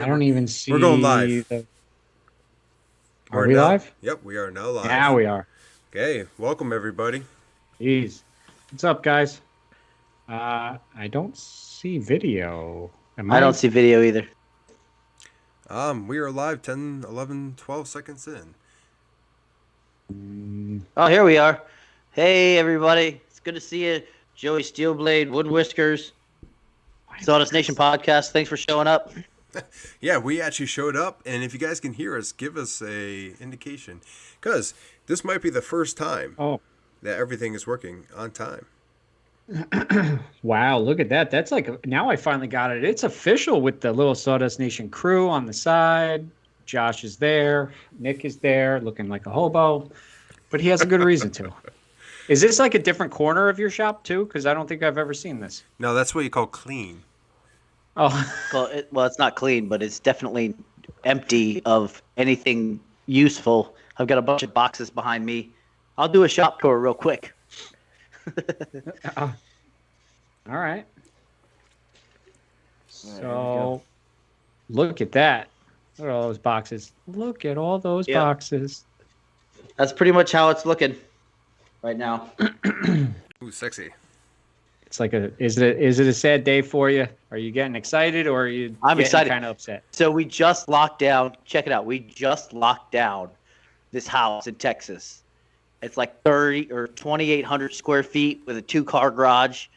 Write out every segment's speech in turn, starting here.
I don't even see. We're going live. Are we live? Yep, we are now live. Now we are. Okay, welcome everybody. Jeez. What's up, guys? I don't see video. Am I don't I? see video either. We are live 10, 11, 12 seconds in. Oh, here we are. Hey, everybody. It's good to see you. Joey Steelblade, Wood Whiskers, Sawdust Nation Podcast. Thanks for showing up. Yeah, we actually showed up, and if you guys can hear us, give us a indication. Because this might be the first time that everything is working on time. Wow, look at that. That's like, now I finally got it. It's official with the little Sawdust Nation crew on the side. Josh is there. Nick is there looking like a hobo, but he has a good reason to. Is this like a different corner of your shop too? Because I don't think I've ever seen this. No, that's what you call clean. Oh, Well, it's not clean, but it's definitely empty of anything useful. I've got a bunch of boxes behind me. I'll do a shop tour real quick. all right. So, look at that. Look at all those boxes. Look at all those boxes. That's pretty much how it's looking right now. Ooh, sexy. It's like is it a sad day for you? Are you getting excited or are you excited. kind of upset? So we just locked down. Check it out. We just locked down this house in Texas. It's like 30 or 2,800 square feet with a 2-car garage.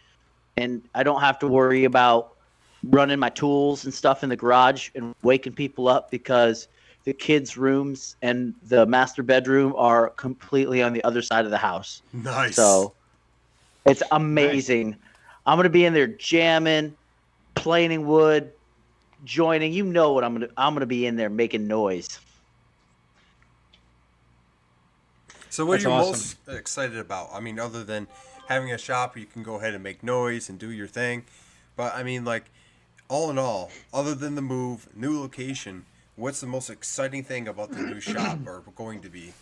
And I don't have to worry about running my tools and stuff in the garage and waking people up because the kids' rooms and the master bedroom are completely on the other side of the house. Nice. So it's amazing. Nice. I'm going to be in there jamming, planing wood, joining. You know what I'm going to be in there making noise. So what are you most excited about? I mean, other than having a shop where you can go ahead and make noise and do your thing. But, I mean, like, all in all, other than the move, new location, what's the most exciting thing about the new shop or going to be?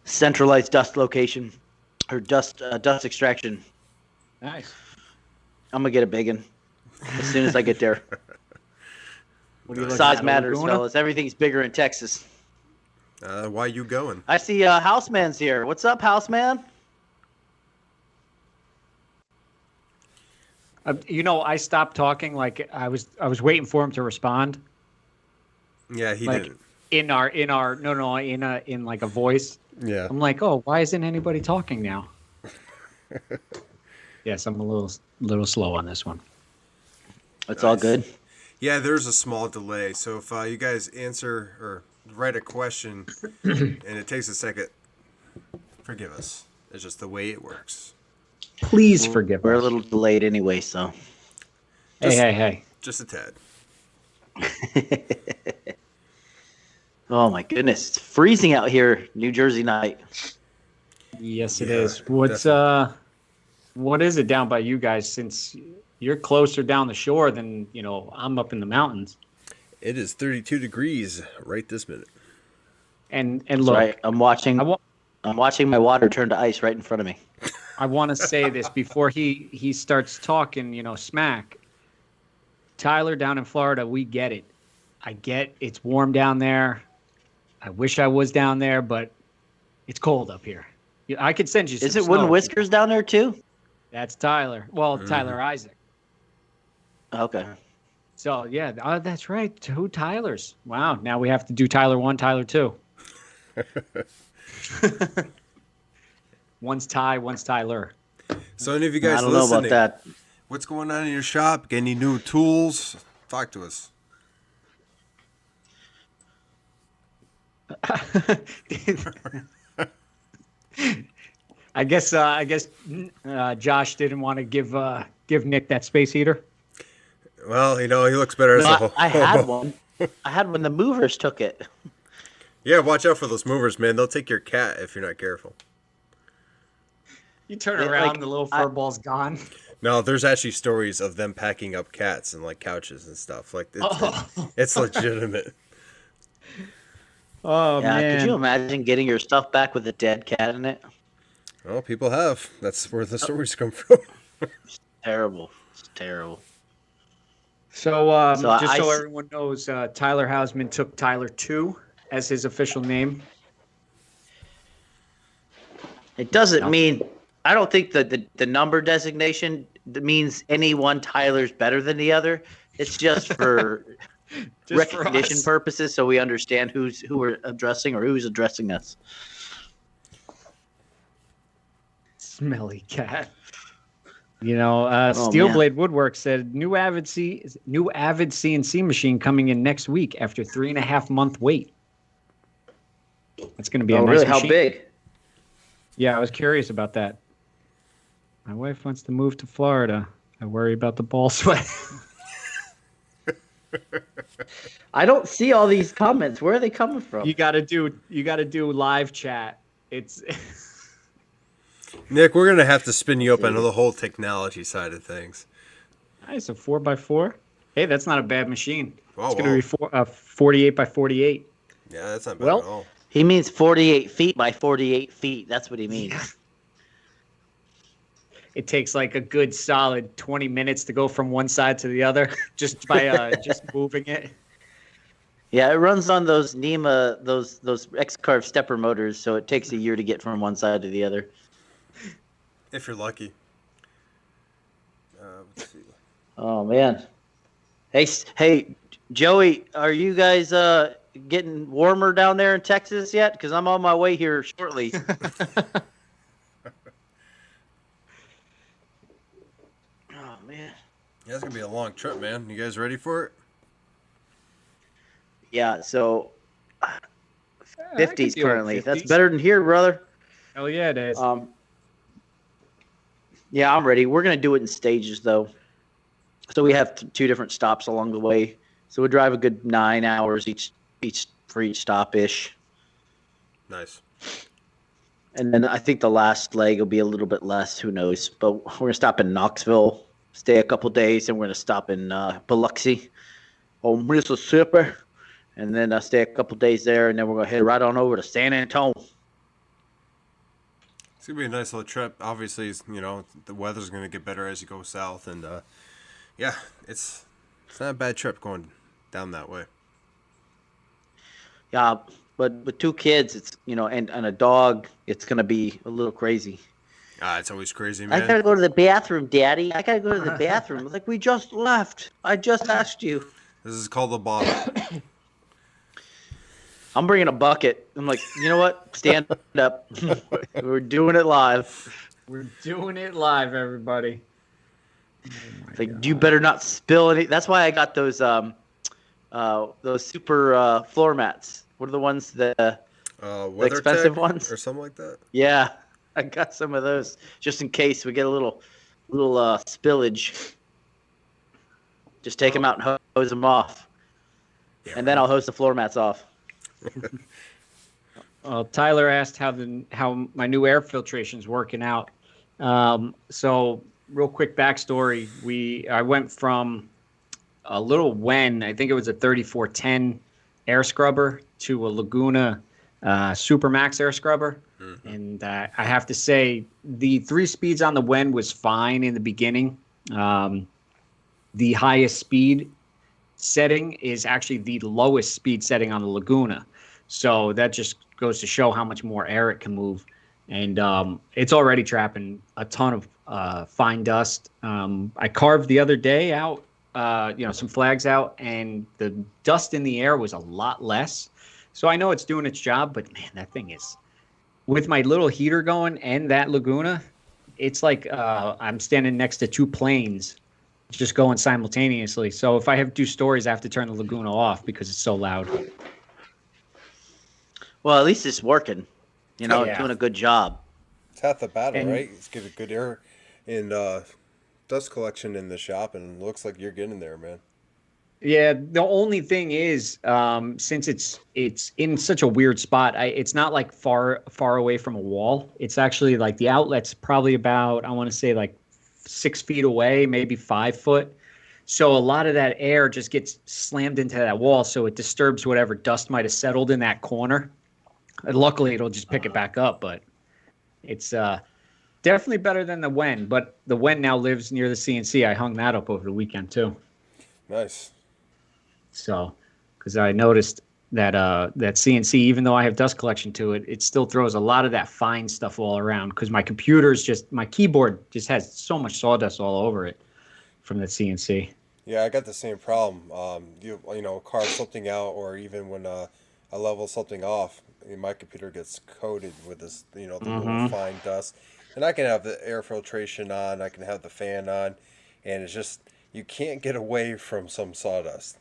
Centralized dust location or dust extraction. Nice. I'm going to get a big one as soon as I get there. Size matters, fellas. Everything's bigger in Texas. Why you going? I see Houseman's here. What's up, Houseman? I stopped talking. Like I was waiting for him to respond. Yeah, he like, didn't. In like a voice. Yeah. I'm like, oh, why isn't anybody talking now? Yes, I'm a little slow on this one. It's all good. Yeah, there's a small delay. So if you guys answer or write a question and it takes a second, forgive us. It's just the way it works. Please forgive us. We're a little delayed anyway, so. Hey. Just a tad. Oh my goodness, it's freezing out here, New Jersey night. Yes, it is. What is it down by you guys? Since you're closer down the shore than I'm up in the mountains. It is 32 degrees right this minute. And look, right. I'm watching my water turn to ice right in front of me. I want to say this before he starts talking, smack. Tyler down in Florida, we get it. I get it's warm down there. I wish I was down there, but it's cold up here. I could send you some Is it snow. Wooden Whiskers down there too? That's Tyler. Well, Tyler Isaac. Okay. So, yeah, that's right. 2 Tylers. Wow. Now we have to do Tyler 1, Tyler 2. One's Ty, one's Tyler. So any of you guys I don't know about that. What's going on in your shop? Get any new tools? Talk to us. I guess Josh didn't want to give Nick that space heater. Well, he looks better as a whole. I had one. I had when the movers took it. Yeah, watch out for those movers, man. They'll take your cat if you're not careful. You turn around, the little fur ball's gone. No, there's actually stories of them packing up cats and like couches and stuff. Like it's legitimate. Oh yeah, man! Could you imagine getting your stuff back with a dead cat in it? Well, people have. That's where the stories come from. It's terrible. It's terrible. So, So just I so s- everyone knows, Tyler Hausman took Tyler 2 as his official name. it doesn't No. mean I don't think that the number designation means any one Tyler's better than the other. It's just for Just for recognition us. purposes, so we understand who we're addressing or who's addressing us. Smelly cat. You know, Oh, man. Steelblade Woodwork said new Avid CNC machine coming in next week after 3.5 month wait. It's going to be a Oh, nice really? machine. How big? Yeah, I was curious about that. My wife wants to move to Florida. I worry about the ball sweat. I don't see all these comments. Where are they coming from? You got to do live chat. It's Nick, we're gonna have to spin you up on the whole technology side of things. nice, a 4x4. Hey, that's not a bad machine. Oh, It's going to be 48 by 48. Yeah, that's not bad Well, at all. He means 48 feet by 48 feet. That's what he means. It takes like a good solid 20 minutes to go from one side to the other just by just moving it. Yeah, it runs on those NEMA, those X-Carve stepper motors, so it takes a year to get from one side to the other. If you're lucky. Let's see. Oh man. Hey, Joey, are you guys getting warmer down there in Texas yet? Because I'm on my way here shortly. Oh man. Yeah, it's gonna be a long trip, man. You guys ready for it? Yeah. So I could 50s deal with currently. That's 50s. better than here, brother. Hell yeah, it is. Yeah, I'm ready. We're gonna do it in stages though. So we have two different stops along the way. So we drive a good 9 hours each for each stop ish. Nice. And then I think the last leg will be a little bit less. Who knows? But we're gonna stop in Knoxville, stay a couple days, and we're gonna stop in Biloxi, Mississippi, and then stay a couple days there, and then we're gonna head right on over to San Antonio. It's gonna be a nice little trip. Obviously, the weather's gonna get better as you go south, and yeah, it's not a bad trip going down that way. Yeah, but with two kids, it's and a dog, it's gonna be a little crazy. It's always crazy, I man. gotta go to the bathroom, Daddy. I gotta go to the bathroom. Like, we just left. I just asked you. This is called the bottle. I'm bringing a bucket. I'm like, you know what? Stand up. We're doing it live. We're doing it live, everybody. It's like, you better not spill any. That's why I got those super floor mats. What are the ones the expensive ones or something like that? Yeah, I got some of those just in case we get a little spillage. Just take them out and hose them off, and then I'll hose the floor mats off. Tyler asked how my new air filtration's working out. So real quick backstory: I went from a little Wen, I think it was a 3410 air scrubber, to a Laguna Supermax air scrubber. Mm-hmm. And I have to say, the 3 speeds on the Wen was fine in the beginning. The highest speed setting is actually the lowest speed setting on the Laguna. So that just goes to show how much more air it can move. And it's already trapping a ton of fine dust. I carved the other day out, some flags out, and the dust in the air was a lot less. So I know it's doing its job, but man, that thing is, with my little heater going and that Laguna, it's like I'm standing next to 2 planes just going simultaneously. So if I have to do stories, I have to turn the Laguna off because it's so loud. Well, at least it's working. Doing a good job. It's half the battle, right? It's get a good air and dust collection in the shop, and it looks like you're getting there, man. Yeah, the only thing is, since it's in such a weird spot, it's not like far away from a wall. It's actually like the outlet's probably about, I want to say, like 6 feet away, maybe 5 foot. So a lot of that air just gets slammed into that wall, so it disturbs whatever dust might have settled in that corner. And luckily, it'll just pick it back up, but it's definitely better than the Wen. But the Wen now lives near the CNC. I hung that up over the weekend too. Nice. So, because I noticed that that CNC, even though I have dust collection to it, it still throws a lot of that fine stuff all around. Because my keyboard just has so much sawdust all over it from the CNC. Yeah, I got the same problem. Carve something out, or even when I level something off, my computer gets coated with this, the little fine dust. And I can have the air filtration on, I can have the fan on, and it's just you can't get away from some sawdust.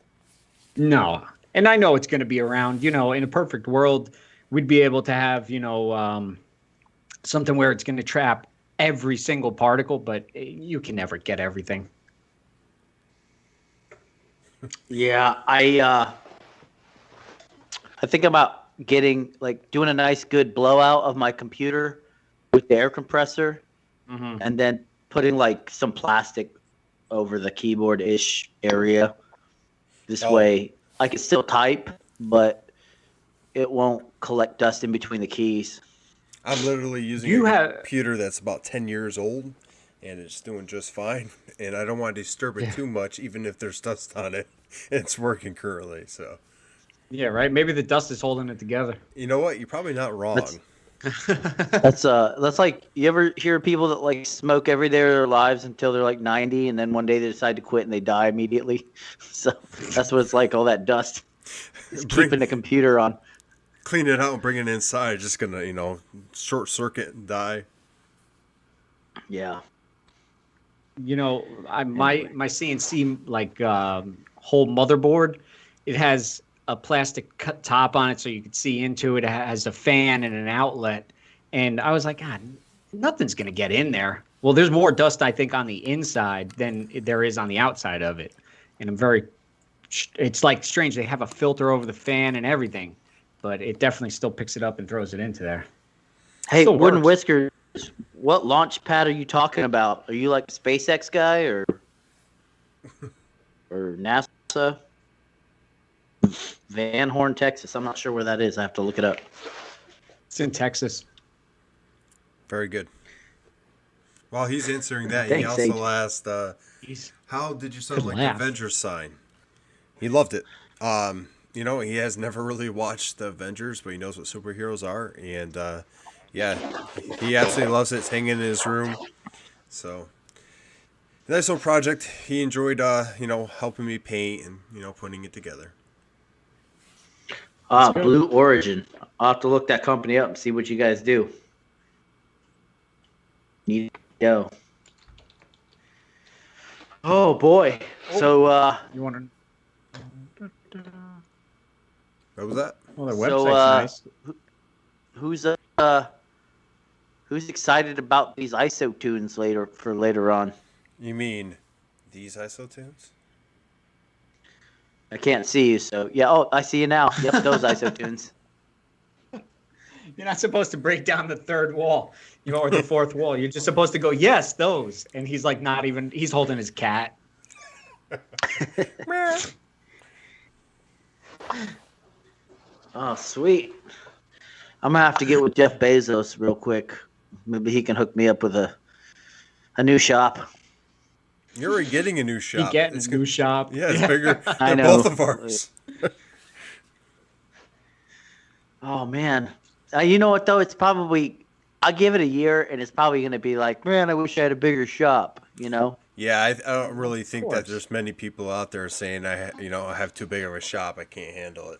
No, and I know it's going to be around. In a perfect world, we'd be able to have something where it's going to trap every single particle, but you can never get everything. Yeah, I think about doing a nice good blowout of my computer with the air compressor, and then putting some plastic over the keyboard-ish area. This way, I can still type, but it won't collect dust in between the keys. I'm literally using a computer that's about 10 years old, and it's doing just fine. And I don't want to disturb it too much, even if there's dust on it. It's working currently, so. Yeah, right. Maybe the dust is holding it together. You know what? You're probably not wrong. That's like, you ever hear people that smoke every day of their lives until they're 90, and then one day they decide to quit and they die immediately. So that's what it's like. All that dust is keeping the computer on. Clean it out and bring it inside. Just gonna, short circuit and die. Yeah. My CNC whole motherboard, it has a plastic cut top on it so you could see into it. It has a fan and an outlet. And I was like, God, nothing's going to get in there. Well, there's more dust, I think, on the inside than there is on the outside of it. And it's strange. They have a filter over the fan and everything, but it definitely still picks it up and throws it into there. Hey, Wooden Whiskers, what launch pad are you talking about? Are you like a SpaceX guy or NASA? Van Horn, Texas. I'm not sure where that is. I have to look it up. It's in Texas. Very good. While he's answering that, Thanks, he also asked, how did you sound like the Avengers sign? He loved it. He has never really watched the Avengers, but he knows what superheroes are. And, he absolutely loves it. It's hanging in his room. So, nice little project. He enjoyed, helping me paint and, putting it together. Blue Origin. I'll have to look that company up and see what you guys do. Need to go. Oh boy. So you want to? What was that? Well, their website's nice. Who's excited about these ISO tunes later on? You mean these ISO tunes? I can't see you, so yeah. Oh, I see you now. Yep, those ISO tunes. You're not supposed to break down the third wall, or the fourth wall. You're just supposed to go, yes, those. And he's not even. He's holding his cat. Oh, sweet. I'm gonna have to get with Jeff Bezos real quick. Maybe he can hook me up with a new shop. You're already getting a new shop. He's getting a new shop. Yeah, it's bigger than both of ours. Oh, man. You know what, though? It's probably... I'll give it a year, and it's probably going to be like, man, I wish I had a bigger shop, Yeah, I don't really think that there's many people out there saying, I have too big of a shop. I can't handle it.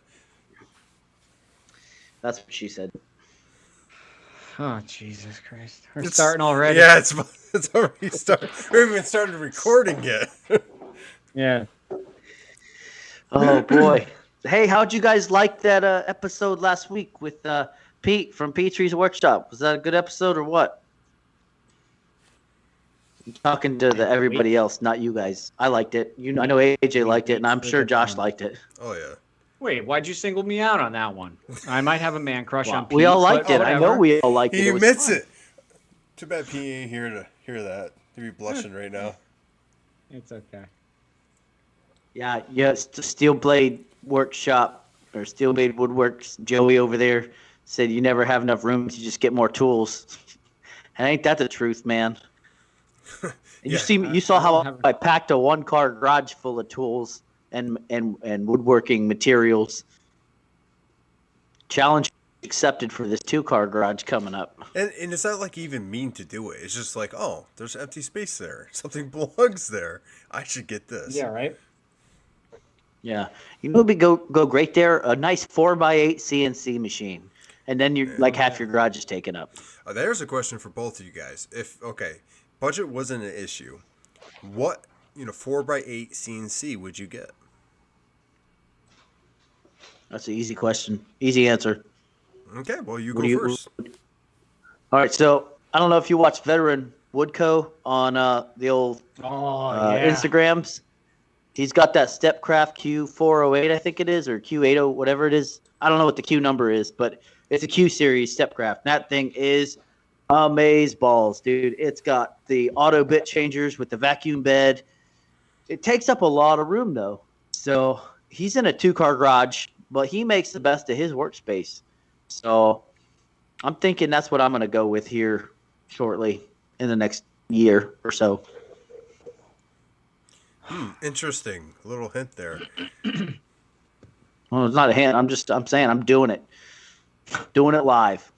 That's what she said. Oh, Jesus Christ. We're starting already. Yeah, it's already started. We haven't even started recording yet. Yeah. Oh, boy. Hey, how'd you guys like that episode last week with Pete from Petrie's Workshop? Was that a good episode or what? I'm talking to everybody else, not you guys. I liked it. I know AJ liked it, and I'm sure Josh liked it. Oh, yeah. Wait, why'd you single me out on that one? I might have a man crush on Pete. We all liked it. I know we all liked it. He admits it. Too bad Pete ain't here to hear that. He'd be blushing right now. It's okay. Yeah, Steel Blade Workshop or Steel Blade Woodworks. Joey over there said you never have enough room to just get more tools. And ain't that the truth, man? You see, you saw how I packed a 1-car garage full of tools and woodworking materials. Challenge accepted for this 2-car garage coming up. And it's not like you even mean to do it. It's just like, oh, there's empty space there. Something belongs there. I should get this. Yeah, right. Yeah, you know, would go great there. A nice 4x8 CNC machine, and then you like half your garage is taken up. There's a question for both of you guys. If budget wasn't an issue, what 4x8 CNC would you get? That's an easy question. Easy answer. Okay, well, you go first. All right, so I don't know if you watch Veteran Woodco on the old Instagrams. He's got that Stepcraft Q408, I think it is, or Q80, whatever it is. I don't know what the Q number is, but it's a Q series Stepcraft. That thing is amaze balls, dude. It's got the auto bit changers with the vacuum bed. It takes up a lot of room, though. So he's in a 2-car garage, but he makes the best of his workspace. So I'm thinking that's what I'm going to go with here shortly in the next year or so. Interesting. A little hint there. Well, it's not a hint. I'm saying I'm doing it. Doing it live.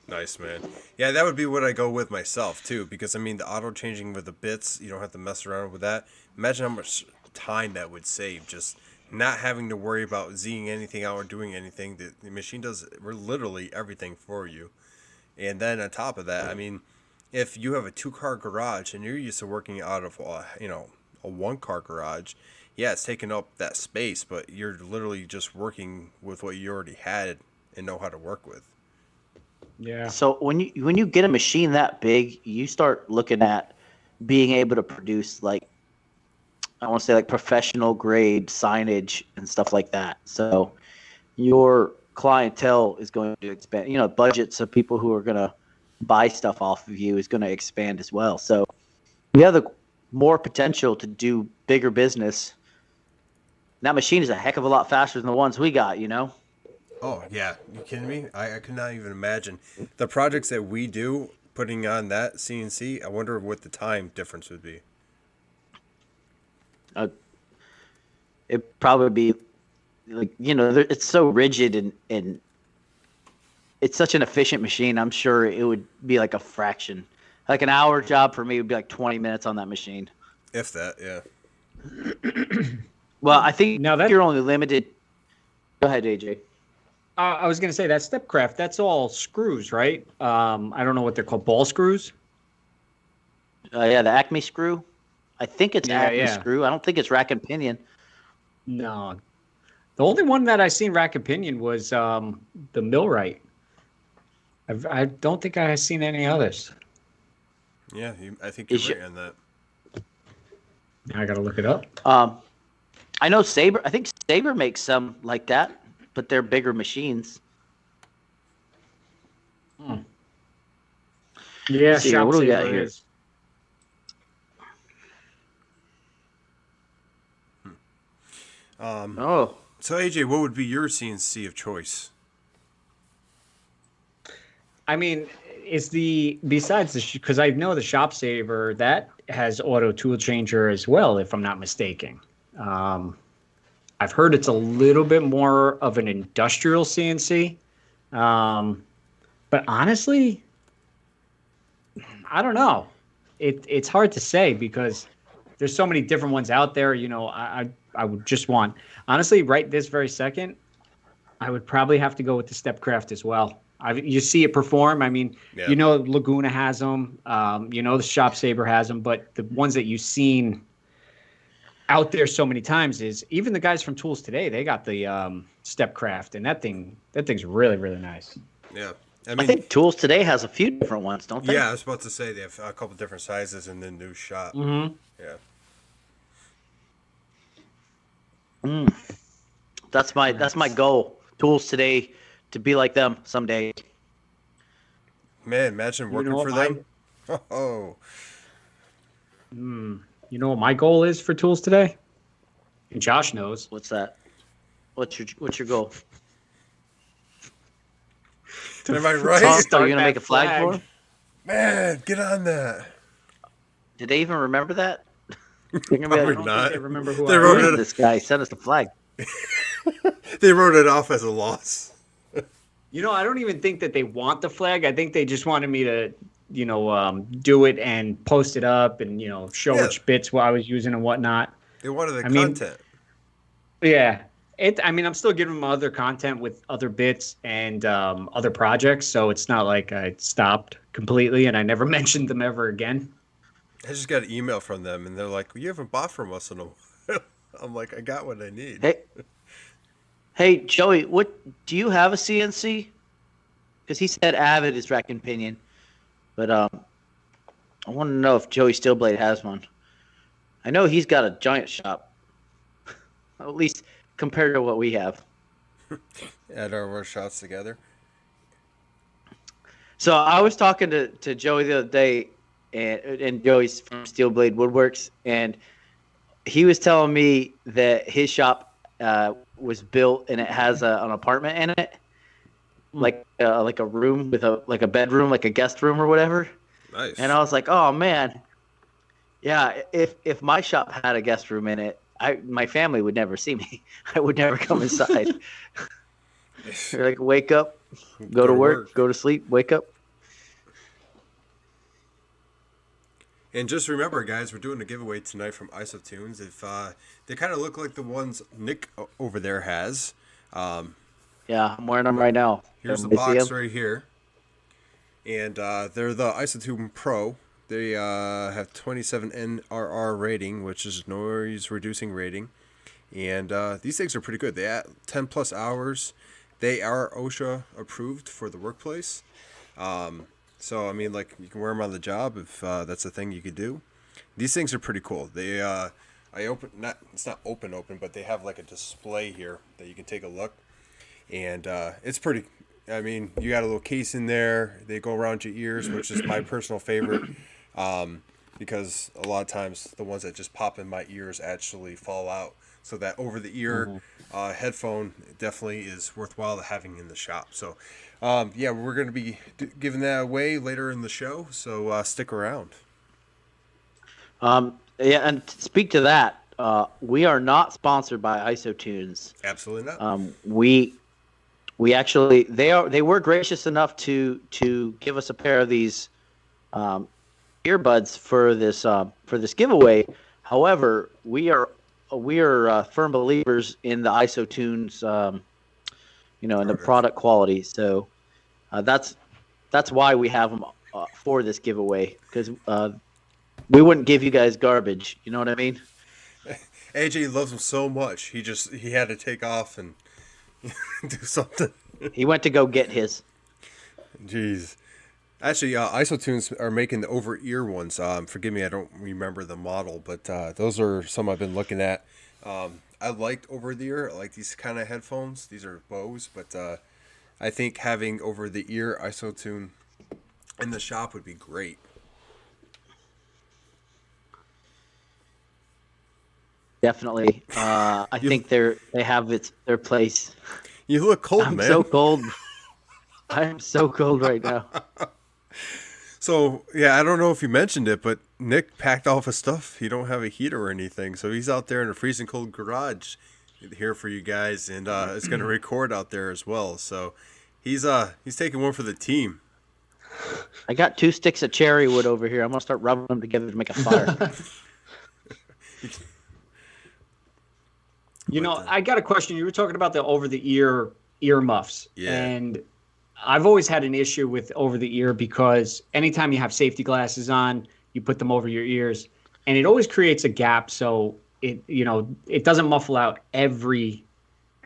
Nice, man. Yeah, that would be what I go with myself, too, because, I mean, the auto-changing with the bits, you don't have to mess around with that. Imagine how much time that would save, just not having to worry about zing anything out or doing anything. The machine does literally everything for you. And then on top of that, I mean, if you have a 2-car garage and you're used to working out of, a 1-car garage, yeah, it's taking up that space, but you're literally just working with what you already had and know how to work with. Yeah. So when you get a machine that big, you start looking at being able to produce I want to say professional grade signage and stuff like that. So your clientele is going to expand. Budgets of people who are going to buy stuff off of you is going to expand as well. So you have the more potential to do bigger business. That machine is a heck of a lot faster than the ones we got, Oh, yeah. You kidding me? I could not even imagine. The projects that we do, putting on that CNC, I wonder what the time difference would be. It'd probably be it's so rigid and it's such an efficient machine. I'm sure it would be like a fraction. Like an hour job for me would be like 20 minutes on that machine. If that, yeah. Well, I think now that you're only limited. Go ahead, AJ. I was going to say that Stepcraft, that's all screws, right? I don't know what they're called, ball screws? Yeah, the Acme screw. I think it's Acme screw. I don't think it's rack and pinion. No. The only one that I seen rack and pinion was the Millwright. I don't think I have seen any others. Yeah, I think you're right on that. I got to look it up. I know Sabre. I think Sabre makes some like that, but they're bigger machines. Yeah, see, what do we got here? So AJ, what would be your CNC of choice? I mean, besides because I know the Shop Saver that has auto tool changer as well, if I'm not mistaken. I've heard it's a little bit more of an industrial CNC, but honestly, I don't know. It's hard to say because there's so many different ones out there. I would just want, honestly, right this very second, I would probably have to go with the Stepcraft as well. You see it perform. I mean, Laguna has them. The Shop Saver has them. But the ones that you've seen out there so many times is even the guys from Tools Today. They got the Stepcraft, and that thing's really, really nice. Yeah, I think Tools Today has a few different ones, don't they? Yeah, I was about to say they have a couple different sizes in the new shop. Mm-hmm. Yeah. That's my goal. Tools Today to be like them someday. Man, imagine working for them. Oh. You know what my goal is for Tools Today? And Josh knows. What's that? What's your goal? Am I right? Are you gonna make a flag for him? Man, get on that. Did they even remember that? They're gonna be Probably like, I don't not. think they remember who They I wrote am. it- this guy sent us the flag. They wrote it off as a loss. You know, I don't even think that they want the flag. I think they just wanted me to, do it and post it up and, show Yeah. which bits I was using and whatnot. They wanted the I mean- content. Yeah. I'm still giving them other content with other bits and other projects. So it's not like I stopped completely and I never mentioned them ever again. I just got an email from them, and they're like, "You haven't bought from us in a while." I'm like, "I got what I need." Hey, Joey, what do you have a CNC? Because he said Avid is rack and pinion, but I want to know if Joey Steelblade has one. I know he's got a giant shop, at least compared to what we have. At our workshops together. So I was talking to Joey the other day, and Joey's from Steelblade Woodworks, and he was telling me that his shop was built and it has an apartment in it, like a room with a bedroom, like a guest room or whatever. Nice. And I was like, oh man, yeah. If my shop had a guest room in it, my family would never see me. I would never come inside. You're like, wake up, go to work, go to sleep, wake up. And just remember, guys, we're doing a giveaway tonight from Isotunes. If they kind of look like the ones Nick over there has. Yeah, I'm wearing them right now. Here's the Can you see box 'em? right here. And they're the Isotune Pro. They have 27 NRR rating, which is noise reducing rating. And these things are pretty good. They add 10 plus hours. They are OSHA approved for the workplace. So, I mean, like, you can wear them on the job if that's a thing you could do. These things are pretty cool. They, it's not open, but they have like a display here that you can take a look. And it's pretty, I mean, you got a little case in there. They go around your ears, which is my personal favorite. Because a lot of times the ones that just pop in my ears actually fall out. So that over-the-ear headphone definitely is worthwhile having in the shop. So, yeah, we're going to be giving that away later in the show. So stick around. Yeah, and to speak to that, we are not sponsored by Isotunes. Absolutely not. We actually they were gracious enough to give us a pair of these earbuds for this giveaway. However, we are firm believers in the Isotunes, in the product quality. So that's why we have them for this giveaway, because we wouldn't give you guys garbage. You know what I mean? AJ loves them so much. He had to take off and do something. He went to go get his. Jeez. Actually, Isotunes are making the over-ear ones. Forgive me, I don't remember the model, but those are some I've been looking at. I liked over-the-ear. I like these kind of headphones. These are Bose, but I think having over-the-ear Isotune in the shop would be great. Definitely. I think they have their place. You look cold, I'm man. so cold. I'm so cold right now. So, yeah, I don't know if you mentioned it, but Nick packed all of his stuff. He don't have a heater or anything, so he's out there in a freezing cold garage here for you guys, and is going to record out there as well. So he's taking one for the team. I got 2 sticks of cherry wood over here. I'm gonna start rubbing them together to make a fire. I got a question. You were talking about the over-the-ear ear muffs. Yeah. And I've always had an issue with over-the-ear because anytime you have safety glasses on, you put them over your ears, and it always creates a gap. So it doesn't muffle out every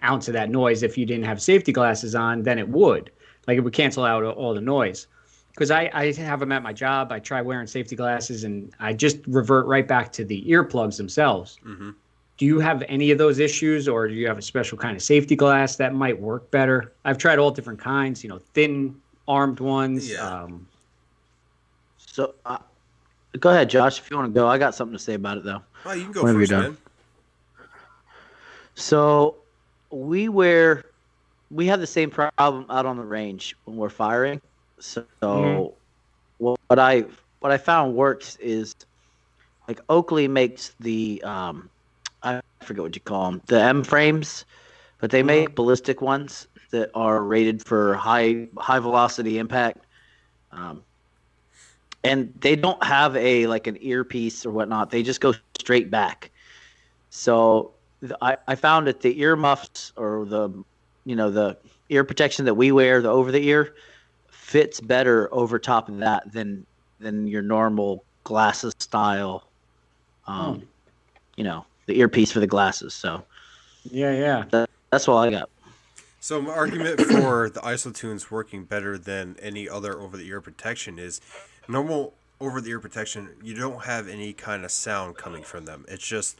ounce of that noise. If you didn't have safety glasses on, then it would. Like, it would cancel out all the noise. Because I have them at my job. I try wearing safety glasses, and I just revert right back to the earplugs themselves. Mm-hmm. Do you have any of those issues, or do you have a special kind of safety glass that might work better? I've tried all different kinds, thin armed ones. Yeah. So, go ahead, Josh, if you want to go. I got something to say about it, though. Oh, you can go Whenever first, you're done. man. So, we have the same problem out on the range when we're firing. So, what I found works is like Oakley makes the I forget what you call them, the M frames, but they make ballistic ones that are rated for high velocity impact. Um, and they don't have a like an earpiece or whatnot. They just go straight back. So I found that the ear muffs or the ear protection that we wear, the over the ear, fits better over top of that than your normal glasses style. The earpiece for the glasses. So Yeah. that's all I got. So my argument for the IsoTunes working better than any other over-the-ear protection is normal over-the-ear protection, you don't have any kind of sound coming from them. It's just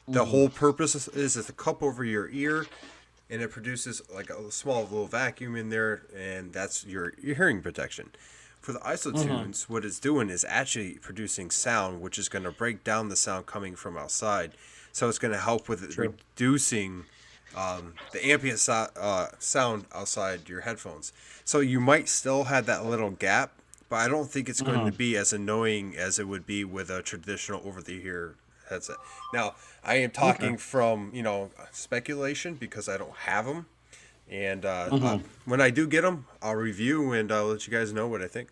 the whole purpose is it's a cup over your ear, and it produces like a small little vacuum in there, and that's your hearing protection. For the IsoTunes, what it's doing is actually producing sound, which is going to break down the sound coming from outside. So it's going to help with reducing the ambient sound outside your headphones. So you might still have that little gap, but I don't think it's going to be as annoying as it would be with a traditional over-the-ear headset. Now, I am talking from, speculation because I don't have them. And when I do get them, I'll review and I'll let you guys know what I think.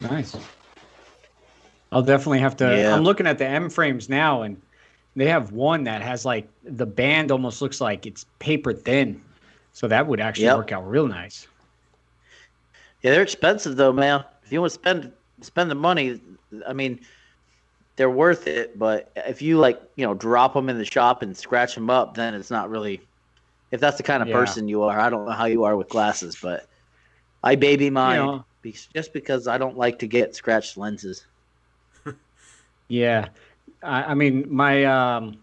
Nice. I'll definitely have to. Yeah. I'm looking at the M frames now, and they have one that has like the band almost looks like it's paper thin. So that would actually work out real nice. Yeah, they're expensive though, man. If you want to spend the money, I mean, they're worth it. But if you drop them in the shop and scratch them up, then it's not really. If that's the kind of person you are, I don't know how you are with glasses, but I baby mine just because I don't like to get scratched lenses. Yeah. I mean, I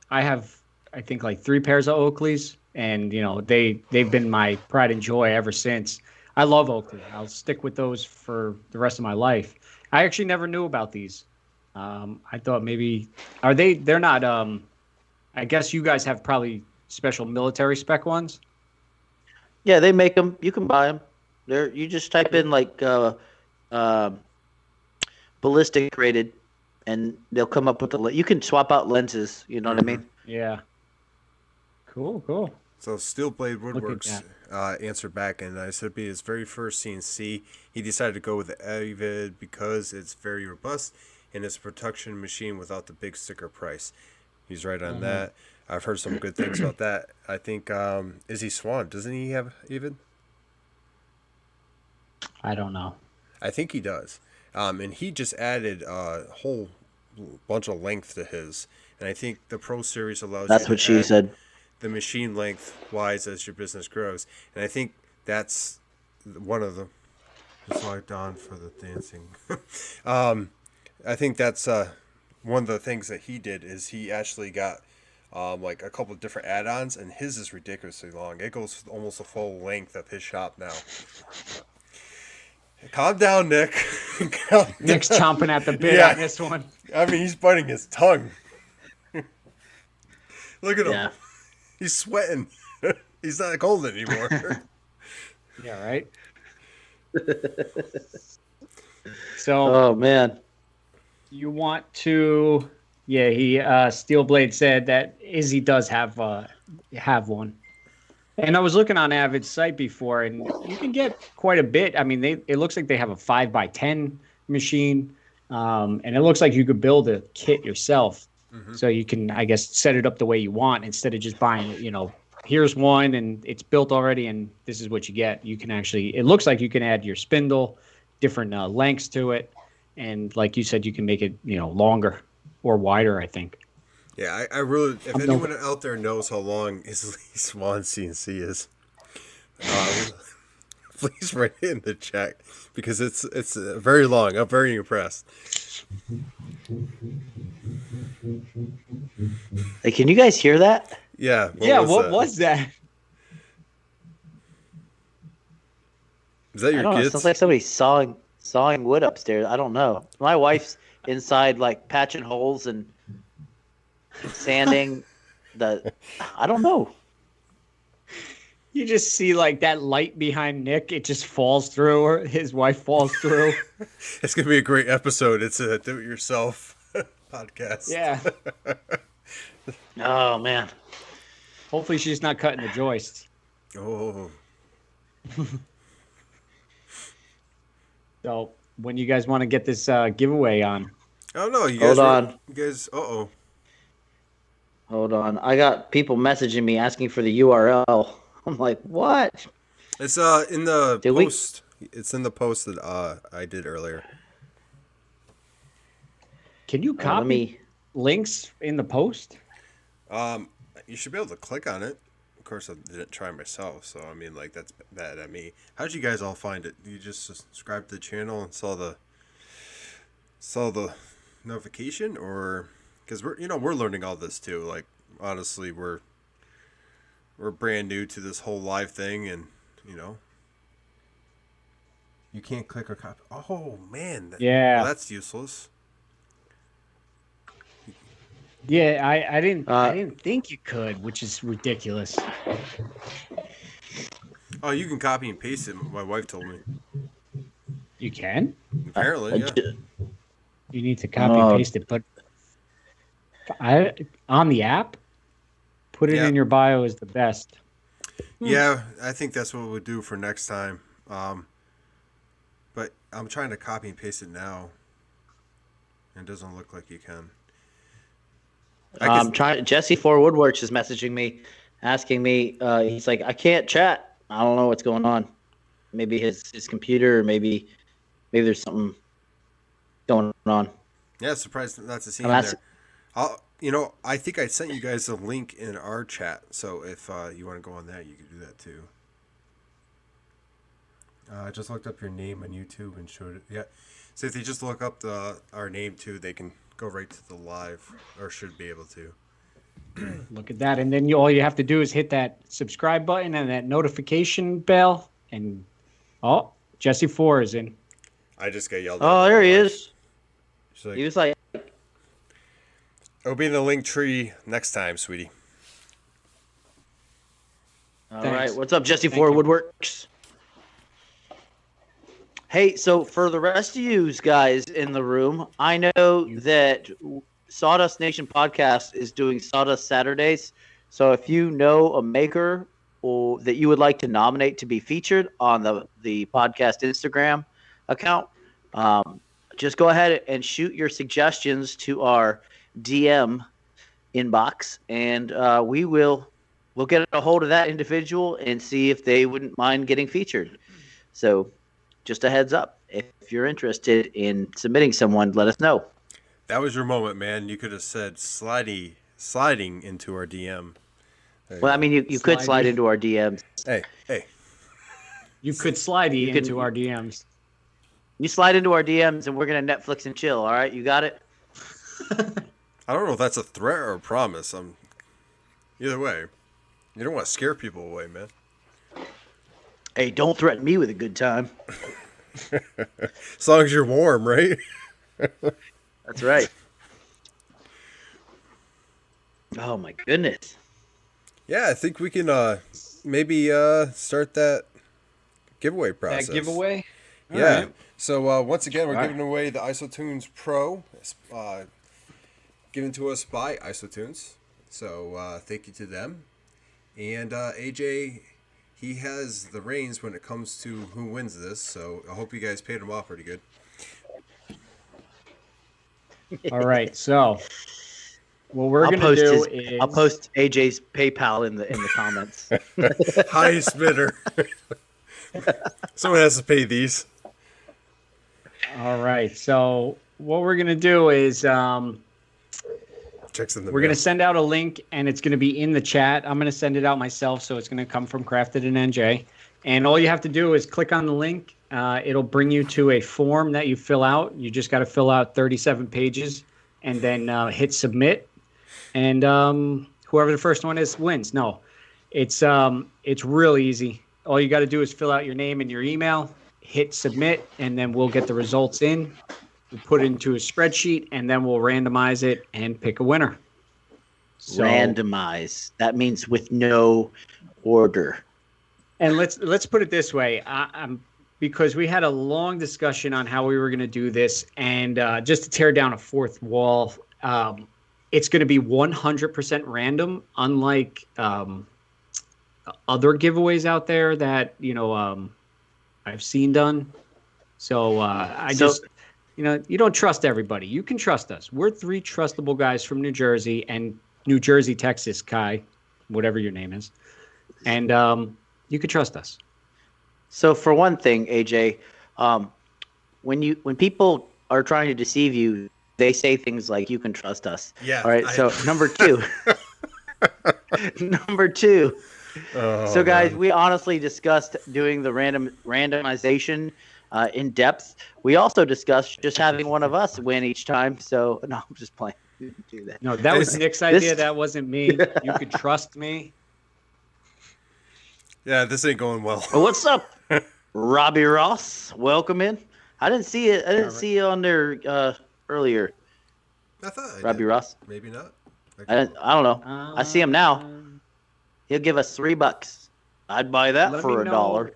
have, I think, like 3 pairs of Oakleys, and, they've been my pride and joy ever since. I love Oakley. I'll stick with those for the rest of my life. I actually never knew about these. I thought maybe, they're not, I guess you guys have probably special military spec ones. Yeah, they make them. You can buy them. You just type in ballistic rated, and they'll come up with you can swap out lenses. You know what I mean? Yeah. Cool. So Steelblade Woodworks answered back, and I said be his very first CNC. He decided to go with the Avid because it's very robust and it's a production machine without the big sticker price. He's right on that. I've heard some good things about that. I think Izzy Swan, doesn't he have Avid? I don't know. I think he does. And he just added a whole bunch of length to his. And I think the Pro Series allows That's what she said. The machine length wise as your business grows. And I think that's one of the. Just like on for the dancing. I think that's one of the things that he did is he actually got like a couple of different add-ons, and his is ridiculously long. It goes almost the full length of his shop now. Calm down, Nick. Nick's chomping at the bit on this one. I mean, he's biting his tongue. Look at him. He's sweating. He's not cold anymore. Yeah, right? So, oh, man. You want to... Yeah, Steelblade said that Izzy does have one. And I was looking on Avid's site before, and you can get quite a bit. I mean, it looks like they have a 5x10 machine, and it looks like you could build a kit yourself. Mm-hmm. So you can, I guess, set it up the way you want instead of just buying, here's one and it's built already and this is what you get. You can actually, it looks like you can add your spindle, different lengths to it, and like you said, you can make it, longer or wider, I think. Yeah, I really, if anyone out there knows how long Izzy Swan CNC is, please write it in the chat because it's very long. I'm very impressed. Hey, can you guys hear that? Yeah. What was that? Is that your kids? It sounds like somebody sawing wood upstairs. I don't know. My wife's inside, like patching holes and sanding I don't know. You just see like that light behind Nick. It just falls through, or his wife falls through. It's gonna be a great episode. It's a do-it-yourself podcast. Yeah. Oh man. Hopefully she's not cutting the joists. Oh. So when you guys want to get this giveaway on? Oh no, you Hold guys. on. You guys. Uh-oh. Hold on. I got people messaging me asking for the URL. I'm like, what? It's in the Did we- post. It's in the post that I did earlier. Can you Let copy me. links in the post? You should be able to click on it. Of course, I didn't try myself, so I mean, like that's bad at me. How did you guys all find it? You just subscribed to the channel and saw the notification, or because we're learning all this too. Like honestly, we're brand new to this whole live thing, and you can't click or copy. Oh man, Yeah. well, that's useless. Yeah, I didn't think you could, which is ridiculous. Oh, you can copy and paste it. My wife told me. You can? Apparently, yeah. You need to copy and paste it, but on the app, put it in your bio is the best. Yeah, I think that's what we'll do for next time. But I'm trying to copy and paste it now. And it doesn't look like you can. I'm trying. Jesse for Woodworks is messaging me, asking me. He's like, I can't chat. I don't know what's going on. Maybe his computer, or maybe there's something going on. Yeah, surprised not to see I'm him ask- there. I think I sent you guys a link in our chat. So if you want to go on that, you can do that too. I just looked up your name on YouTube and showed it. Yeah. So if they just look up our name too, they can go right to the live, or should be able to. Look at that. And then all you have to do is hit that subscribe button and that notification bell. And, Jesse 4 is in. I just got yelled at. Oh, there he is. She's like, He was like, it'll be in the link tree next time, sweetie. all Thanks. right. What's up, Jesse Thank for you. Woodworks? Hey, so for the rest of you guys in the room, I know that Sawdust Nation Podcast is doing Sawdust Saturdays. So if you know a maker or that you would like to nominate to be featured on the podcast Instagram account, just go ahead and shoot your suggestions to our DM inbox, and we'll get a hold of that individual and see if they wouldn't mind getting featured. So just a heads up, if you're interested in submitting someone, let us know. That was your moment, man. You could have said sliding into our DM. Well, I mean, you could slide into our DMs. Hey. You could slide You into can- our DMs. You slide into our DMs, and we're gonna Netflix and chill. All right, you got it. I don't know if that's a threat or a promise. Either way. You don't want to scare people away, man. Hey, don't threaten me with a good time. As long as you're warm, right? That's right. Oh my goodness. Yeah, I think we can maybe start that giveaway process. That giveaway? All Yeah. right. So once again, we're All right. giving away the IsoTunes Pro, given to us by IsoTunes. So thank you to them. And AJ, he has the reins when it comes to who wins this. So I hope you guys paid him off pretty good. All right. So what we're going to do is I'll post AJ's PayPal in the comments. Highest bidder. Someone has to pay these. All right. So what we're going to do is Checks in the we're going mail. to send out a link, and it's going to be in the chat. I'm going to send it out myself, so it's going to come from Crafted and NJ. And all you have to do is click on the link. It'll bring you to a form that you fill out. You just got to fill out 37 pages and then hit submit. And whoever the first one is wins. No, it's really easy. All you got to do is fill out your name and your email, hit submit, and then we'll get the results in. We'll put it into a spreadsheet, and then we'll randomize it and pick a winner. So, Randomize. That means with no order. And let's put it this way. I'm because we had a long discussion on how we were going to do this, and just to tear down a fourth wall, it's going to be 100% random, unlike other giveaways out there that I've seen done. So you don't trust everybody. You can trust us. We're three trustable guys from New Jersey and New Jersey, Texas, Kai, whatever your name is, and you can trust us. So for one thing, AJ, when people are trying to deceive you, they say things like "you can trust us." Yeah. All right. So number two. Number two. Oh, so guys, man. we honestly discussed doing the randomization in depth. We also discussed just having one of us win each time. So no, I'm just playing. We didn't do that. No, that was Nick's idea. That wasn't me. You could trust me. Yeah, this ain't going well. What's up, Robbie Ross? Welcome in. I didn't see it. I didn't see you on there earlier. I thought Robbie Ross. Maybe not. I don't know. I see him now. He'll give us $3. I'd buy that for $1.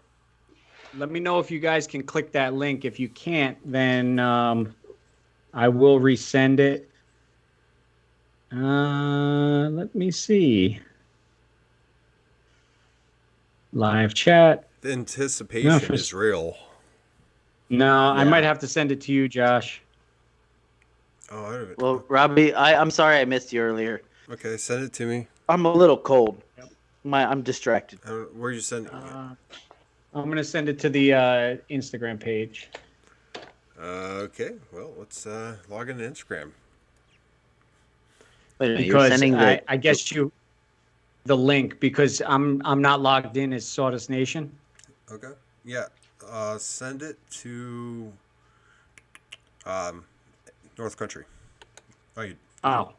Let me know if you guys can click that link. If you can't, then I will resend it. Let me see. Live chat. The anticipation is real. No, I might have to send it to you, Josh. Oh, well, Robbie, I'm sorry I missed you earlier. Okay, send it to me. I'm a little cold. Yep. I'm distracted. Where are you sending it? I'm going to send it to the Instagram page. Okay, well, let's log into Instagram. Wait a minute, because you're sending I guess the link, because I'm not logged in as Sawdust Nation. Okay. Yeah. Send it to North Country. Oh,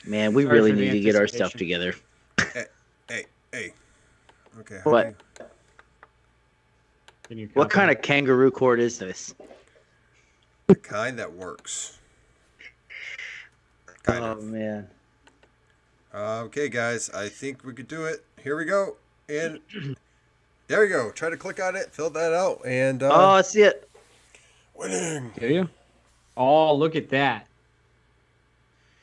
man, we really need to get our stuff together. Hey. Okay. What? What kind of kangaroo cord is this? The kind that works. Oh, man. Okay, guys. I think we could do it. Here we go. And there we go. Try to click on it. Fill that out. And oh, I see it. Winning. Do you? Oh, look at that.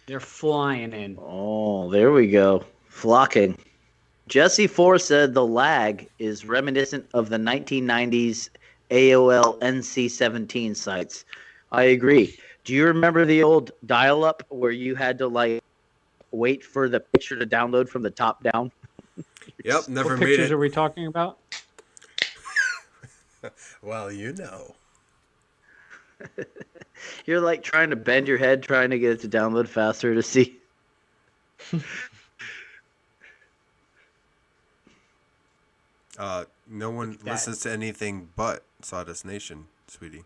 They're flying in. Oh, there we go. Flocking. Jesse Four said the lag is reminiscent of the 1990s AOL NC-17 sites. I agree. Do you remember the old dial-up where you had to wait for the picture to download from the top down? Yep, never what made it. What pictures are we talking about? Well, you know. You're trying to bend your head, trying to get it to download faster to see. No one listens to anything but Sawdust Nation, sweetie.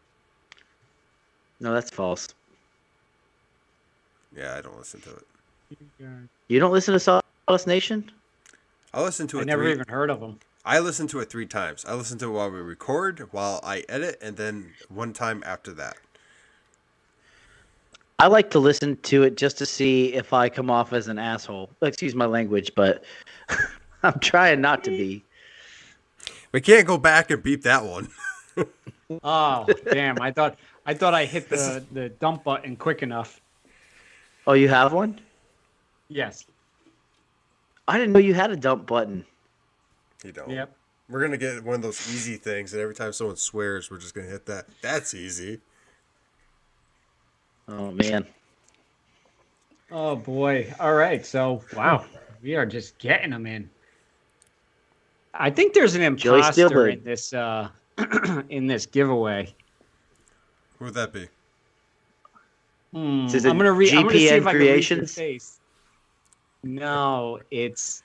No, that's false. Yeah, I don't listen to it. You don't listen to Sawdust Nation? I listen to it. I never even heard of them. I listen to it 3 times. I listen to it while we record, while I edit, and then one time after that. I like to listen to it just to see if I come off as an asshole. Excuse my language, but I'm trying not to be. We can't go back and beep that one. Oh, damn. I thought I hit the dump button quick enough. Oh, you have one? Yes. I didn't know you had a dump button. You don't. Yep. We're going to get one of those easy things, and every time someone swears, we're just going to hit that. That's easy. Oh, man. Oh, boy. All right. So, wow. We are just getting them in. I think there's an imposter in this in this giveaway. Who would that be? I'm gonna read. I'm gonna see if I can read your face. No, it's.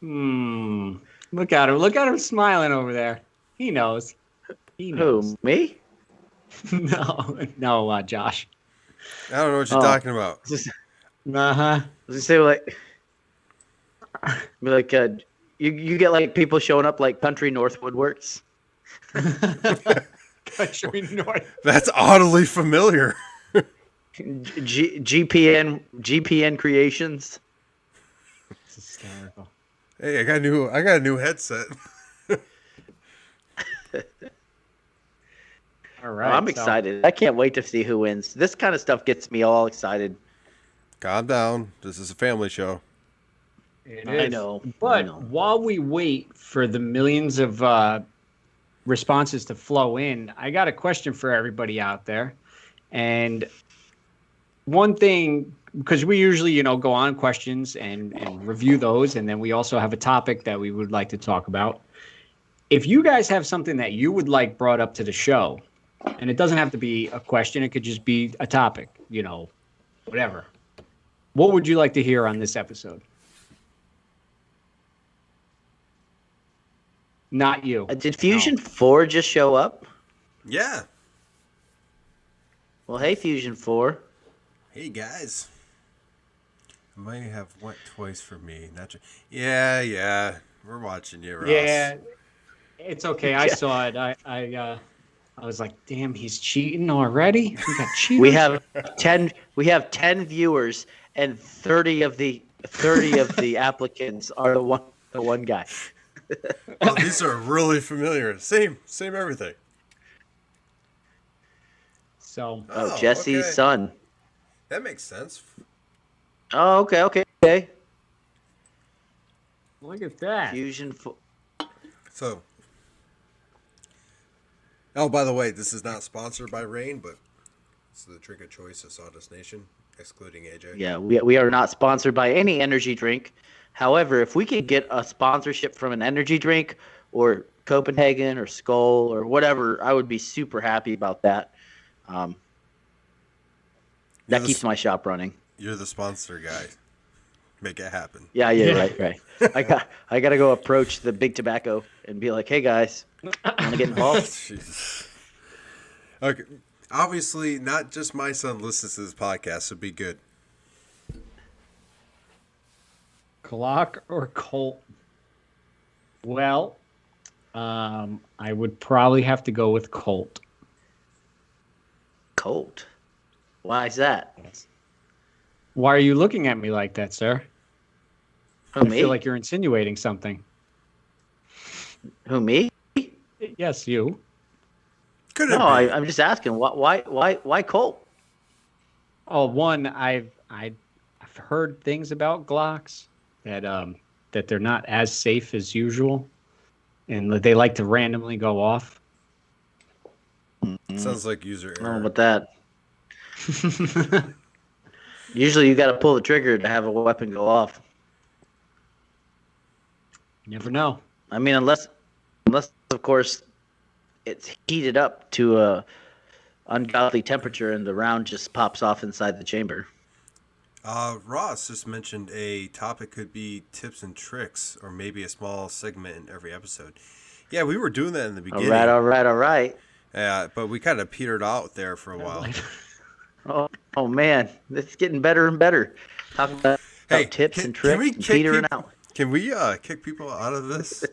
Look at him! Look at him smiling over there. He knows. He knows. Who? Me? No, Josh. I don't know what you're talking about. I was gonna say you get people showing up like Country North Woodworks. Country North. That's oddly familiar. GPN Creations. It's hysterical. Hey, I got a new headset. All Oh, right. I'm excited. I can't wait to see who wins. This kind of stuff gets me all excited. Calm down. This is a family show. It I is. know. But while we wait for the millions of responses to flow in, I got a question for everybody out there. And one thing, because we usually, go on questions and review those, and then we also have a topic that we would like to talk about. If you guys have something that you would like brought up to the show, and it doesn't have to be a question, it could just be a topic, whatever. What would you like to hear on this episode? Not you. Did Fusion 4 just show up? Yeah. Well, hey, Fusion 4. Hey guys. I might have went twice for me. Not yeah. We're watching you, Ross. Yeah, it's okay. I saw it. I was like, damn, he's cheating already. We got cheaters. We have 10 viewers, and 30 of the applicants are the one guy. Oh, these are really familiar. Same everything. So. Oh, Jesse's son. That makes sense. Oh, okay. Look at that. Fusion 4. So. Oh, by the way, this is not sponsored by Rain, but it's the drink of choice of Sawdust Nation, excluding AJ. Yeah, we are not sponsored by any energy drink. However, if we could get a sponsorship from an energy drink or Copenhagen or Skull or whatever, I would be super happy about that. That keeps my shop running. You're the sponsor guy. Make it happen. Yeah, right. I got to go approach the big tobacco and be like, "Hey guys, want to get involved?" Jesus. Okay. Obviously, not just my son listens to this podcast, so be good. Glock or Colt? Well, I would probably have to go with Colt. Colt. Why is that? Why are you looking at me like that, sir? Who, I me? feel like you're insinuating something. Who, me? Yes, you. Could it No, be? I'm just asking. Why Colt? Oh, one, I've heard things about Glocks that they're not as safe as usual, and that they like to randomly go off. Sounds like user I don't know error. about that. Usually you got to pull the trigger to have a weapon go off. You never know. I mean, unless of course it's heated up to a ungodly temperature and the round just pops off inside the chamber. Ross just mentioned a topic could be tips and tricks, or maybe a small segment in every episode. Yeah, we were doing that in the beginning. All right. Yeah, but we kind of petered out there for a while. Oh man, this is getting better and better. Talking about tips and tricks and petering out. Can we kick people out of this?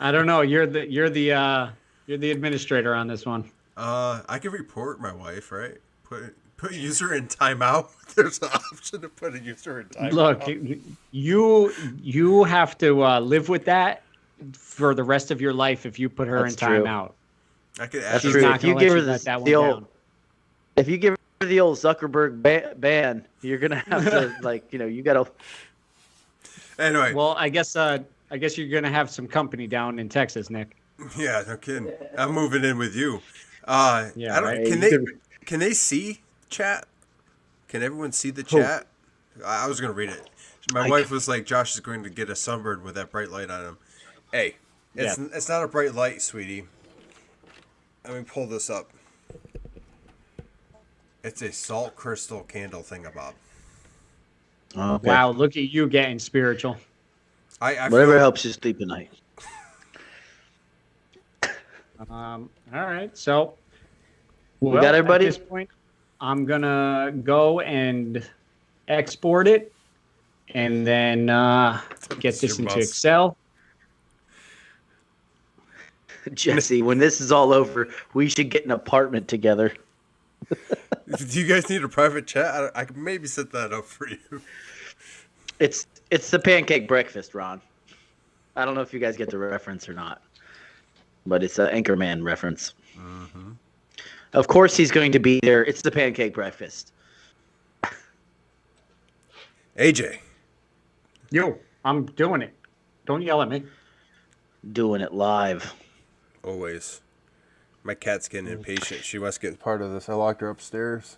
I don't know. You're the administrator on this one. I can report my wife, right? Put user in timeout. There's an option to put a user in timeout. Look, you have to live with that for the rest of your life if you put her That's in true. timeout. I could That's add true. not If gonna you let give you her let that one the old, down. if you give her the old Zuckerberg ban, you're gonna have to you gotta. Anyway. Well, I guess you're gonna have some company down in Texas, Nick. Yeah, no kidding. I'm moving in with you. Yeah, I don't. right. Can they see chat? Can everyone see the chat? I was gonna read it. My wife was like, "Josh is going to get a sunburn with that bright light on him." Hey, it's not a bright light, sweetie. Let me pull this up. It's a salt crystal candle thingamabob. Okay. Wow, look at you getting spiritual. Whatever helps you sleep at night. All right, so We got everybody? At this point, I'm gonna go and export it, and then get this into Excel. Jesse, when this is all over, we should get an apartment together. Do you guys need a private chat? I can maybe set that up for you. It's the pancake breakfast, Ron. I don't know if you guys get the reference or not, but it's an Anchorman reference. Mm-hmm. Of course, he's going to be there. It's the pancake breakfast. AJ. Yo, I'm doing it. Don't yell at me. Doing it live. Always. My cat's getting impatient. She wants to get part of this. I locked her upstairs.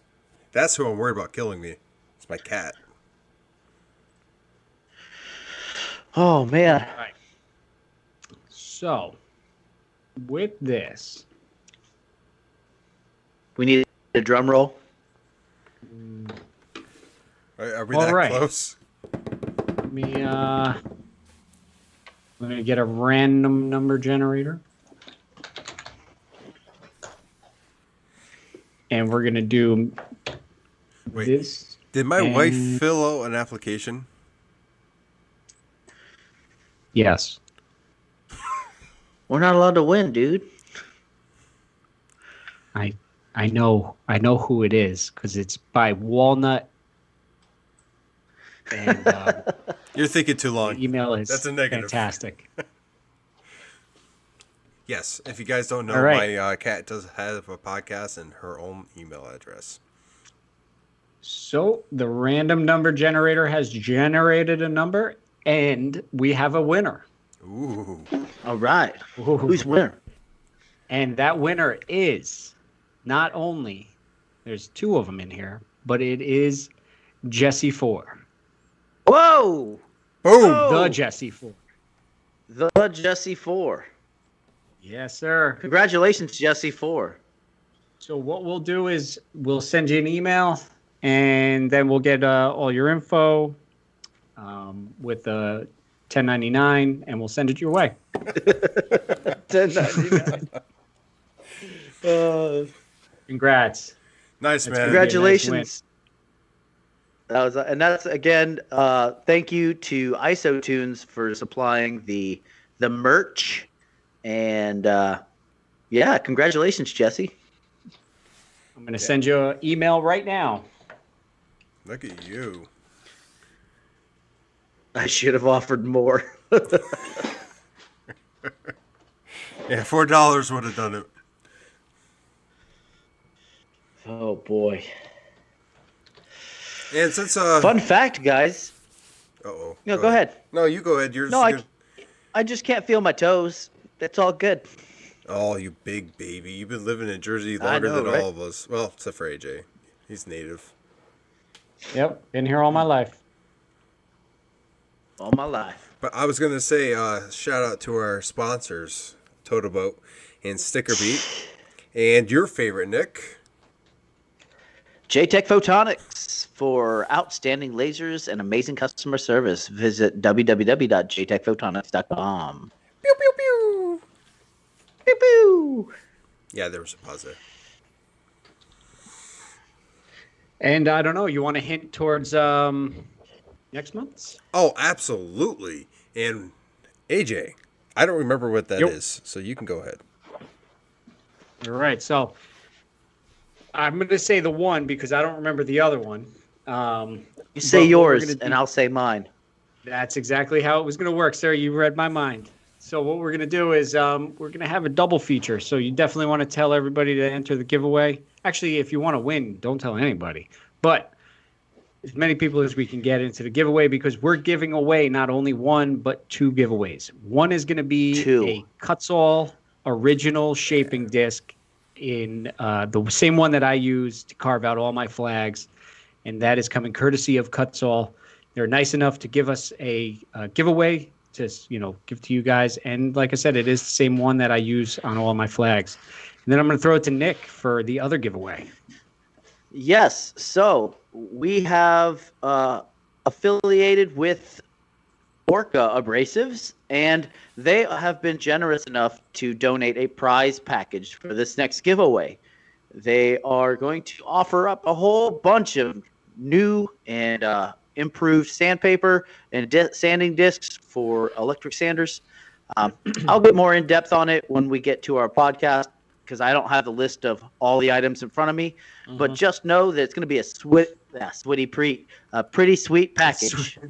That's who I'm worried about killing me. It's my cat. Oh, man. All right. So, with this, We need a drum roll. Are we All that right. close? let me get a random number generator. And we're going to do Wait, this. did my and- wife fill out an application? Yes. We're not allowed to win, dude. I know who it is because it's by Walnut. And You're thinking too long. the email is That's a negative. fantastic. Yes, if you guys don't know, All right. my cat does have a podcast and her own email address. So the random number generator has generated a number, and we have a winner. Ooh. All right. Ooh. Who's winner? And that winner is not only, there's two of them in here, but it is Jesse 4. Whoa! Boom! Oh. The Jesse 4. The Jesse 4. Yes, sir. Congratulations, Jesse 4. So what we'll do is we'll send you an email, and then we'll get all your info with the 1099, and we'll send it your way. 1099. Congrats. Nice, man. Congratulations. That was, and that's again. Thank you to IsoTunes for supplying the merch, and yeah, congratulations, Jesse. I'm going to send you an email right now. Look at you. I should have offered more. Yeah, $4 would have done it. Oh boy! And since Fun fact, guys. Uh-oh. No, go ahead. No, you go ahead. Yours. No, I just can't feel my toes. That's all good. Oh, you big baby! You've been living in Jersey I longer know, than right? all of us. Well, except for AJ. He's native. Yep, been here all my life. All my life. But I was gonna say, shout out to our sponsors, Toto Boat and Sticker Beat, and your favorite, Nick. JTech Photonics for outstanding lasers and amazing customer service. Visit www.jtechphotonics.com. Pew pew pew. Pew pew. Yeah, there was a pause there. And I don't know, you want to hint towards next month's? Oh, absolutely. And AJ, I don't remember what that is, so you can go ahead. All right, so I'm going to say the one because I don't remember the other one. You say yours, and I'll say mine. That's exactly how it was going to work, sir. You read my mind. So what we're going to do is we're going to have a double feature. So you definitely want to tell everybody to enter the giveaway. Actually, if you want to win, don't tell anybody. But as many people as we can get into the giveaway because we're giving away not only one, but two giveaways. One is going to be a Kutzall original shaping disc in the same one that I use to carve out all my flags. And that is coming courtesy of Kutzall. They're nice enough to give us a giveaway to, give to you guys. And like I said, it is the same one that I use on all my flags. And then I'm going to throw it to Nick for the other giveaway. Yes. So we have affiliated with Orca Abrasives, and they have been generous enough to donate a prize package for this next giveaway. They are going to offer up a whole bunch of new and improved sandpaper and sanding discs for electric sanders. I'll get more in depth on it when we get to our podcast because I don't have the list of all the items in front of me. Mm-hmm. But just know that it's going to be a pretty sweet package.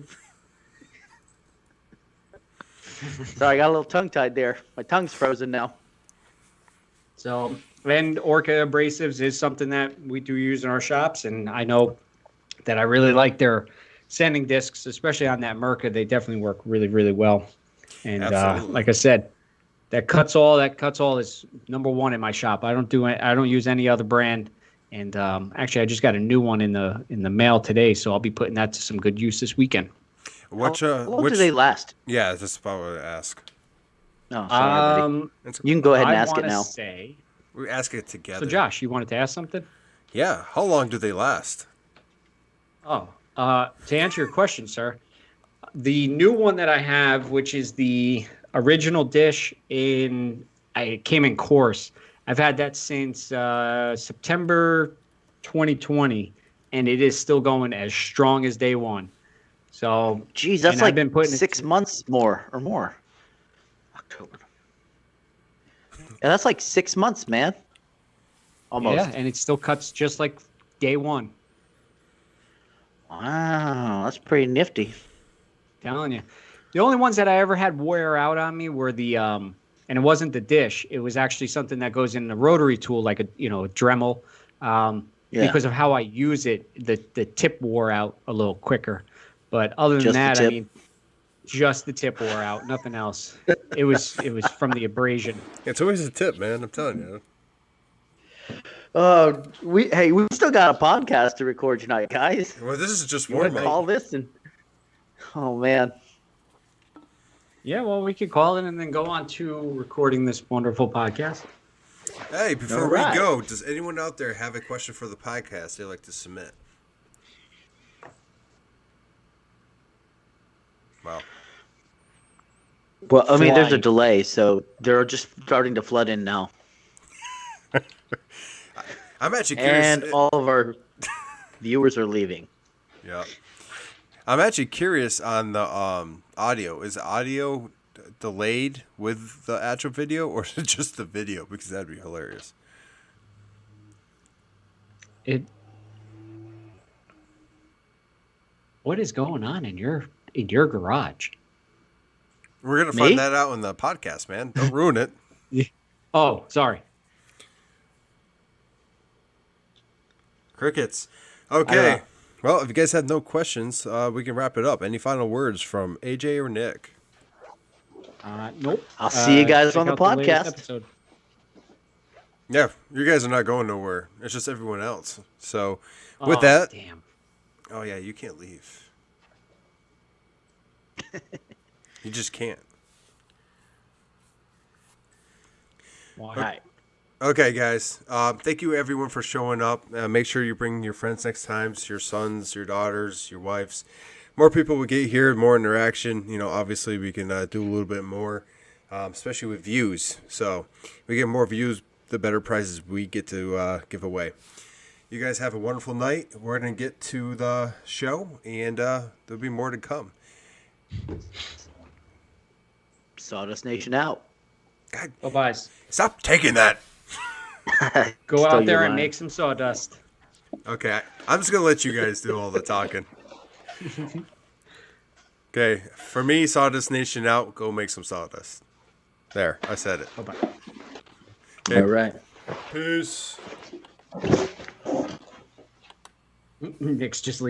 Sorry, I got a little tongue-tied there. My tongue's frozen now. So, and Orca Abrasives is something that we do use in our shops, and I know that I really like their sanding discs, especially on that Merca. They definitely work really, really well. And like I said, that cuts all is number one in my shop. I don't use any other brand. And actually, I just got a new one in the mail today, so I'll be putting that to some good use this weekend. How long do they last? Yeah, that's about what I ask. Oh, sorry, buddy. You can go ahead and ask it now. We ask it together. So, Josh, you wanted to ask something? Yeah. How long do they last? Oh, to answer your question, sir, the new one that I have, which is the original dish it came in coarse. I've had that since September 2020, and it is still going as strong as day one. So, geez, that's like 6 months more. October. Yeah, that's like 6 months, man. Almost. Yeah, and it still cuts just like day one. Wow, that's pretty nifty. Telling you. The only ones that I ever had wear out on me were the and it wasn't the dish. It was actually something that goes in the rotary tool, like a Dremel. Because of how I use it, the tip wore out a little quicker. But other than that, I mean, just the tip wore out, nothing else. It was from the abrasion. It's always a tip, man. I'm telling you. We still got a podcast to record tonight, guys. Well, this is just warm up. Call this and oh man. Yeah, well, we could call it and then go on to recording this wonderful podcast. Hey, before we go, does anyone out there have a question for the podcast they'd like to submit? Wow. Well, I mean, there's a delay, so they're just starting to flood in now. I'm actually curious. And all of our viewers are leaving. Yeah. I'm actually curious on the audio. Is audio delayed with the actual video, or is it just the video? Because that'd be hilarious. What is going on in your garage? We're gonna find that out in the podcast, man. Don't ruin it. Oh, sorry. Crickets. Okay. Well, if you guys have no questions, we can wrap it up. Any final words from AJ or Nick? Nope. I'll see you guys on the podcast. Yeah, you guys are not going nowhere. It's just everyone else. So, with that. Damn. Oh, yeah, you can't leave. You just can't. Why? Right. Okay, guys. Thank you, everyone, for showing up. Make sure you bring your friends next time, your sons, your daughters, your wives. More people will get here, more interaction. Obviously, we can do a little bit more, especially with views. So, we get more views, the better prizes we get to give away. You guys have a wonderful night. We're going to get to the show, and there'll be more to come. Sawdust Nation out. God, Bye-bye. Stop taking that. Go out there and make some sawdust. Okay, I'm just going to let you guys do all the talking. Okay, for me, Sawdust Nation out. Go make some sawdust. There, I said it. Bye-bye. Okay. All right. Peace. Nick's just leaving.